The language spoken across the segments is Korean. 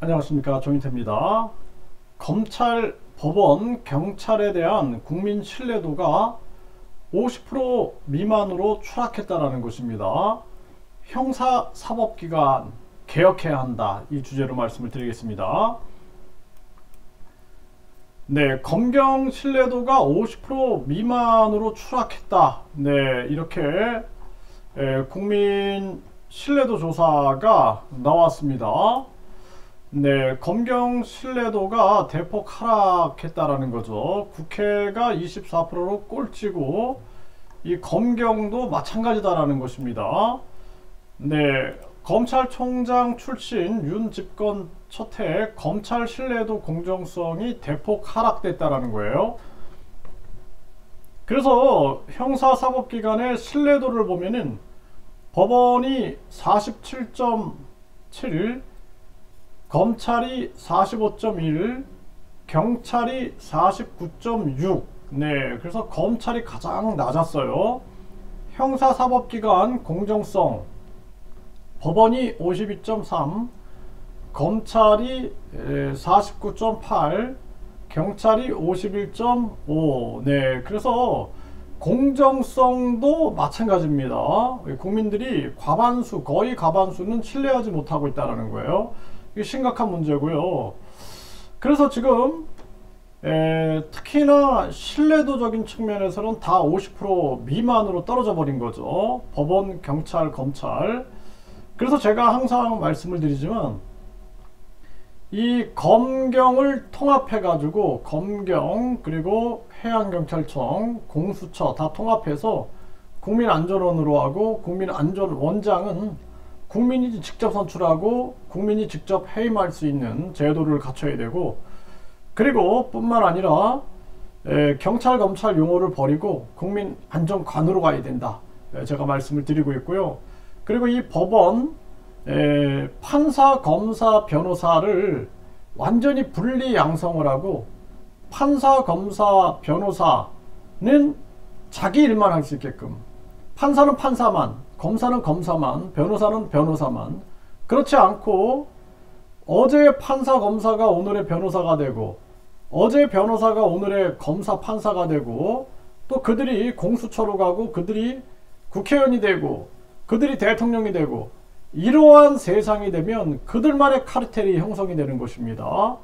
안녕하십니까, 조인태입니다. 검찰, 법원, 경찰에 대한 국민 신뢰도가 50% 미만으로 추락했다라는 것입니다. 형사사법기관 개혁해야 한다, 이 주제로 말씀을 드리겠습니다. 네, 검경 신뢰도가 50% 미만으로 추락했다. 네, 이렇게 국민 신뢰도 조사가 나왔습니다. 네, 검경 신뢰도가 대폭 하락했다라는 거죠. 국회가 24%로 꼴찌고 이 검경도 마찬가지다라는 것입니다. 네, 검찰총장 출신 윤 집권 첫해 검찰 신뢰도 공정성이 대폭 하락됐다라는 거예요. 그래서 형사사법기관의 신뢰도를 보면은 법원이 47.7, 검찰이 45.1, 경찰이 49.6. 네, 그래서 검찰이 가장 낮았어요. 형사사법기관 공정성, 법원이 52.3, 검찰이 49.8, 경찰이 51.5. 네, 그래서 공정성도 마찬가지입니다. 국민들이 과반수, 거의 과반수는 신뢰하지 못하고 있다는 거예요. 이게 심각한 문제고요. 그래서 지금 특히나 신뢰도적인 측면에서는 다 50% 미만으로 떨어져 버린 거죠. 법원, 경찰, 검찰. 그래서 제가 항상 말씀을 드리지만 이 검경을 통합해 가지고 검경 그리고 해양경찰청, 공수처 다 통합해서 국민안전원으로 하고, 국민안전원장은 국민이 직접 선출하고 국민이 직접 해임할 수 있는 제도를 갖춰야 되고, 그리고 뿐만 아니라 경찰, 검찰 용어를 버리고 국민안전관으로 가야 된다, 제가 말씀을 드리고 있고요. 그리고 이 법원 판사, 검사, 변호사를 완전히 분리 양성을 하고, 판사, 검사, 변호사는 자기 일만 할 수 있게끔, 판사는 판사만, 검사는 검사만, 변호사는 변호사만, 그렇지 않고 어제 판사, 검사가 오늘의 변호사가 되고, 어제 변호사가 오늘의 검사, 판사가 되고, 또 그들이 공수처로 가고, 그들이 국회의원이 되고, 그들이 대통령이 되고, 이러한 세상이 되면 그들만의 카르텔이 형성이 되는 것입니다.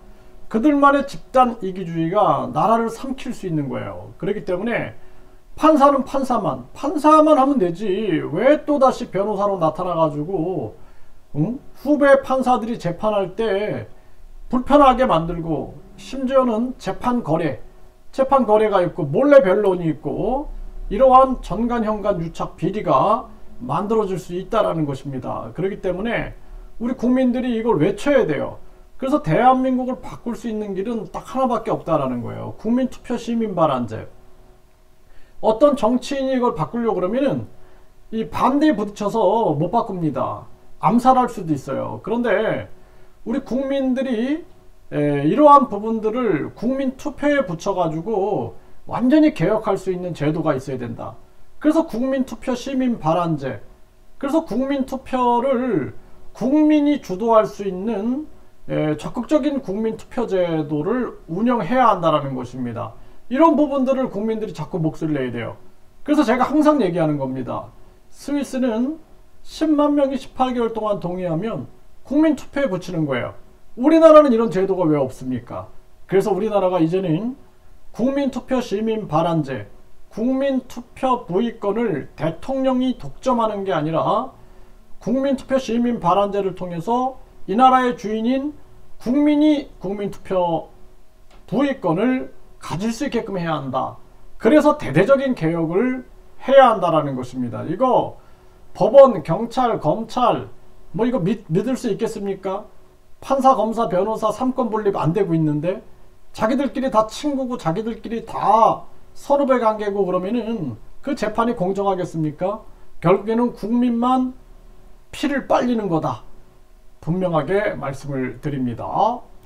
그들만의 집단 이기주의가 나라를 삼킬 수 있는 거예요. 그렇기 때문에 판사는 판사만 하면 되지, 왜 또다시 변호사로 나타나가지고 후배 판사들이 재판할 때 불편하게 만들고, 심지어는 재판 거래가 있고 몰래 변론이 있고, 이러한 전관현관 유착 비리가 만들어질 수 있다라는 것입니다. 그렇기 때문에 우리 국민들이 이걸 외쳐야 돼요. 그래서 대한민국을 바꿀 수 있는 길은 딱 하나밖에 없다라는 거예요. 국민투표 시민발안제. 어떤 정치인이 이걸 바꾸려고 그러면은 이 반대에 부딪혀서 못 바꿉니다. 암살할 수도 있어요. 그런데 우리 국민들이 이러한 부분들을 국민투표에 붙여가지고 완전히 개혁할 수 있는 제도가 있어야 된다. 그래서 국민투표 시민발안제, 그래서 국민투표를 국민이 주도할 수 있는 적극적인 국민투표제도를 운영해야 한다는 것입니다. 이런 부분들을 국민들이 자꾸 목소리를 내야 돼요. 그래서 제가 항상 얘기하는 겁니다. 스위스는 10만 명이 18개월 동안 동의하면 국민투표에 붙이는 거예요. 우리나라는 이런 제도가 왜 없습니까? 그래서 우리나라가 이제는 국민투표 시민발안제, 국민투표 부의권을 대통령이 독점하는 게 아니라 국민투표 시민발안제를 통해서 이 나라의 주인인 국민이 국민투표 부의권을 가질 수 있게끔 해야 한다. 그래서 대대적인 개혁을 해야 한다라는 것입니다. 이거 법원, 경찰, 검찰 뭐 이거 믿을 수 있겠습니까? 판사, 검사, 변호사 3권 분립 안 되고 있는데, 자기들끼리 다 친구고 자기들끼리 다 선후배 관계고, 그러면은 그 재판이 공정하겠습니까? 결국에는 국민만 피를 빨리는 거다, 분명하게 말씀을 드립니다.